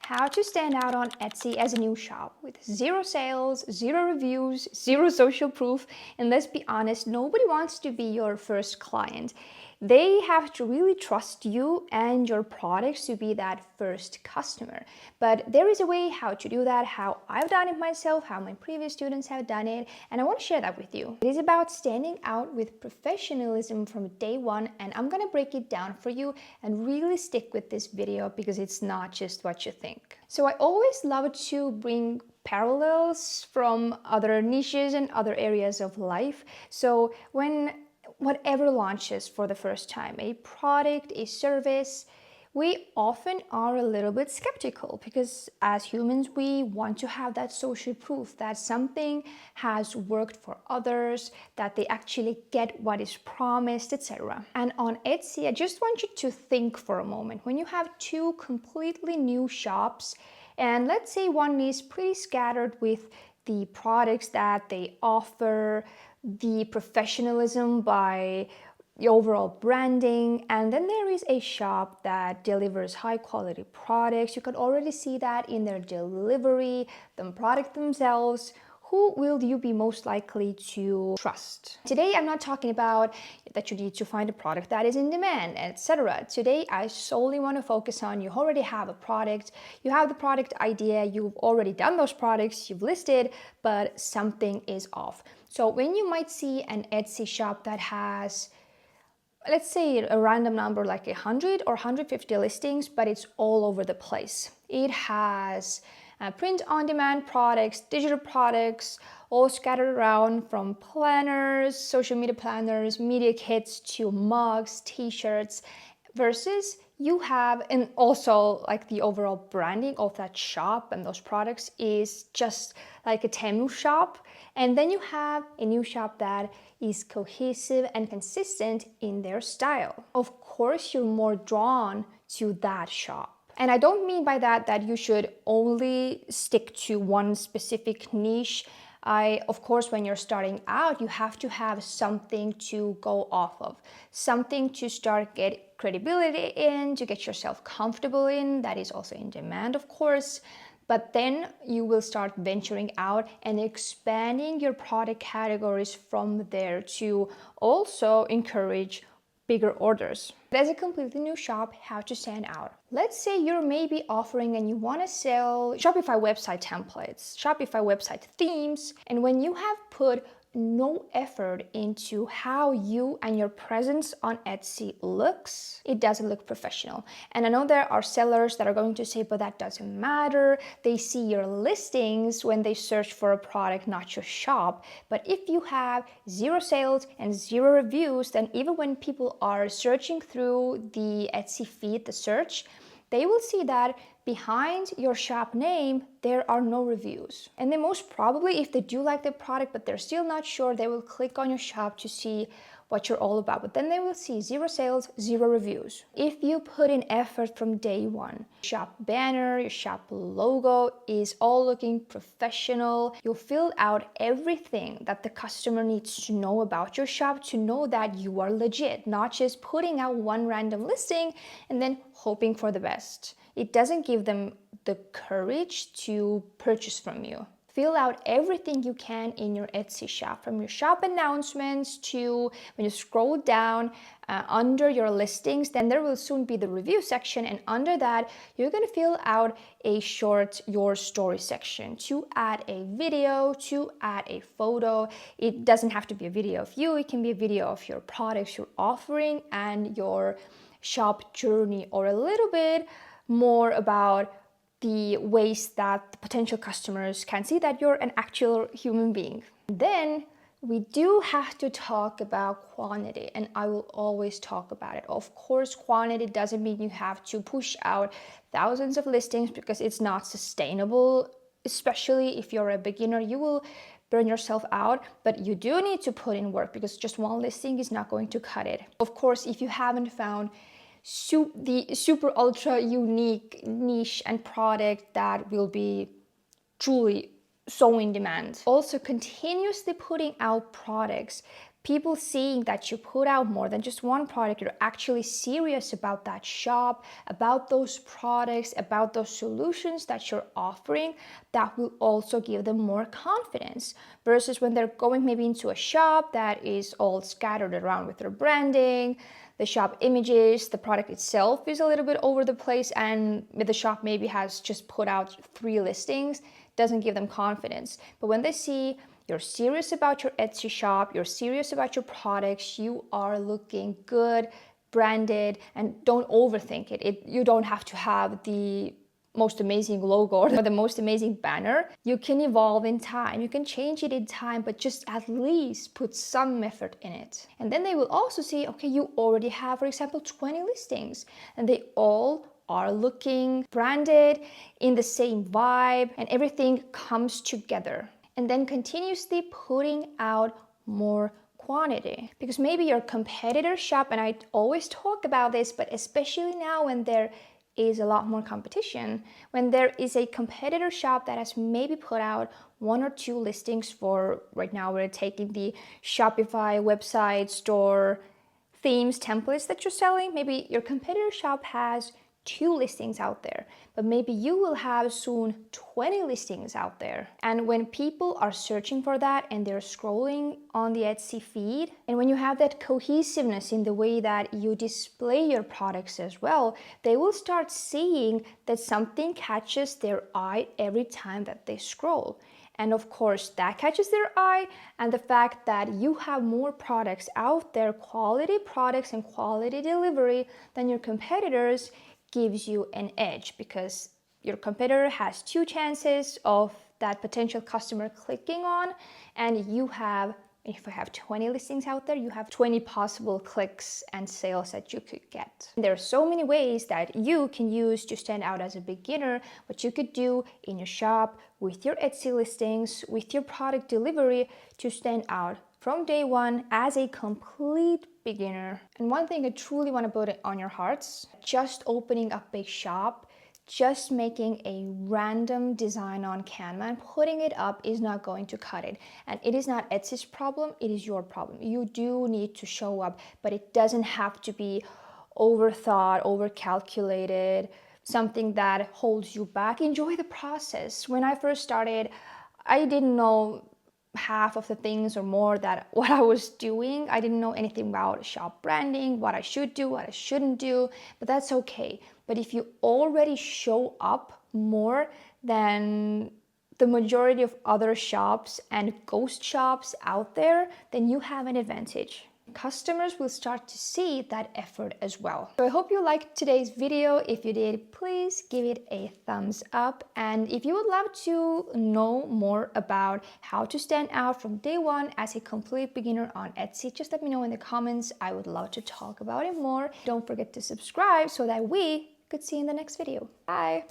How to stand out on Etsy as a new shop with zero sales, zero reviews, zero social proof, and let's be honest, nobody wants to be your first client. They have to really trust you and your products to be that first customer. But there is a way how to do that, how I've done it myself, how my previous students have done it, and I want to share that with you. It is about standing out with professionalism from day one, and I'm gonna break it down for you and really stick with this video because it's not just what you think. So I always love to bring parallels from other niches and other areas of life. So when whatever launches for the first time, a product, a service, we often are a little bit skeptical because as humans, we want to have that social proof that something has worked for others, that they actually get what is promised, etc. And on Etsy, I just want you to think for a moment. When you have two completely new shops, and let's say one is pretty scattered with the products that they offer, the professionalism by the overall branding, and then there is a shop that delivers high quality products. You can already see that in their delivery, the product themselves. Who will you be most likely to trust? Today, I'm not talking about that you need to find a product that is in demand, etc. Today, I solely want to focus on you already have a product, you have the product idea, you've already done those products, you've listed, but something is off. So when you might see an Etsy shop that has, let's say a random number like 100 or 150 listings, but it's all over the place. It has print-on-demand products, digital products, all scattered around from planners, social media planners, media kits to mugs, t-shirts, versus you have, and also like the overall branding of that shop and those products is just like a Temu shop. And then you have a new shop that is cohesive and consistent in their style. Of course, you're more drawn to that shop. And I don't mean by that that you should only stick to one specific niche. Of course, when you're starting out, you have to have something to go off of, something to start get credibility in, to get yourself comfortable in. That is also in demand, of course. But then you will start venturing out and expanding your product categories from there to also encourage bigger orders. As a completely new shop, how to stand out. Let's say you're maybe offering and you want to sell Shopify website templates, Shopify website themes, and when you have put no effort into how you and your presence on Etsy looks, it doesn't look professional. And I know there are sellers that are going to say, but that doesn't matter. They see your listings when they search for a product, not your shop. But if you have zero sales and zero reviews, then even when people are searching through the Etsy feed, the search, they will see that behind your shop name, there are no reviews. And then most probably, if they do like the product, but they're still not sure, they will click on your shop to see what you're all about. But then they will see zero sales, zero reviews. If you put in effort from day one, shop banner, your shop logo is all looking professional. You filled out everything that the customer needs to know about your shop to know that you are legit, not just putting out one random listing and then hoping for the best. It doesn't give them the courage to purchase from you. Fill out everything you can in your Etsy shop, from your shop announcements to when you scroll down under your listings, then there will soon be the review section, and under that, you're gonna fill out a short your story section to add a video, to add a photo. It doesn't have to be a video of you, it can be a video of your products you're offering and your shop journey, or a little bit more about the ways that the potential customers can see that you're an actual human being. Then we do have to talk about quantity, and I will always talk about it. Of course, quantity doesn't mean you have to push out thousands of listings because it's not sustainable, especially if you're a beginner. You will burn yourself out, but you do need to put in work because just one listing is not going to cut it. Of course, if you haven't found the super ultra unique niche and product that will be truly so in demand. Also, continuously putting out products people seeing that you put out more than just one product, you're actually serious about that shop, about those products, about those solutions that you're offering, that will also give them more confidence. Versus when they're going maybe into a shop that is all scattered around with their branding, the shop images, the product itself is a little bit over the place, and the shop maybe has just put out 3 listings, doesn't give them confidence. But when they see you're serious about your Etsy shop, you're serious about your products, you are looking good, branded, and don't overthink it. You don't have to have the most amazing logo or the most amazing banner. You can evolve in time, you can change it in time, but just at least put some effort in it. And then they will also see, okay, you already have, for example, 20 listings, and they all are looking branded in the same vibe, and everything comes together. And then continuously putting out more quantity, because maybe your competitor shop, and I always talk about this, but especially now when there is a lot more competition, when there is a competitor shop that has maybe put out 1 or 2 listings for, right now we're taking the Shopify website store themes, templates that you're selling. Maybe your competitor shop has 2 listings out there, but maybe you will have soon 20 listings out there. And when people are searching for that and they're scrolling on the Etsy feed, and when you have that cohesiveness in the way that you display your products as well, they will start seeing that something catches their eye every time that they scroll. And of course, that catches their eye, and the fact that you have more products out there, quality products and quality delivery than your competitors, gives you an edge, because your competitor has 2 chances of that potential customer clicking on, and you have, if you have 20 listings out there, you have 20 possible clicks and sales that you could get. There are so many ways that you can use to stand out as a beginner, what you could do in your shop, with your Etsy listings, with your product delivery, to stand out from day one as a complete beginner. And one thing I truly want to put it on your hearts, just opening up a shop, just making a random design on Canva and putting it up is not going to cut it. And it is not Etsy's problem, it is your problem. You do need to show up, but it doesn't have to be overthought, overcalculated, something that holds you back. Enjoy the process. When I first started, I didn't know half of the things or more that what I was doing. I didn't know anything about shop branding, what I should do, what I shouldn't do, but that's okay. But if you already show up more than the majority of other shops and ghost shops out there, then you have an advantage. Customers will start to see that effort as well. So I hope you liked today's video. If you did, please give it a thumbs up. And if you would love to know more about how to stand out from day one as a complete beginner on Etsy, just let me know in the comments. I would love to talk about it more. Don't forget to subscribe so that we could see you in the next video. Bye!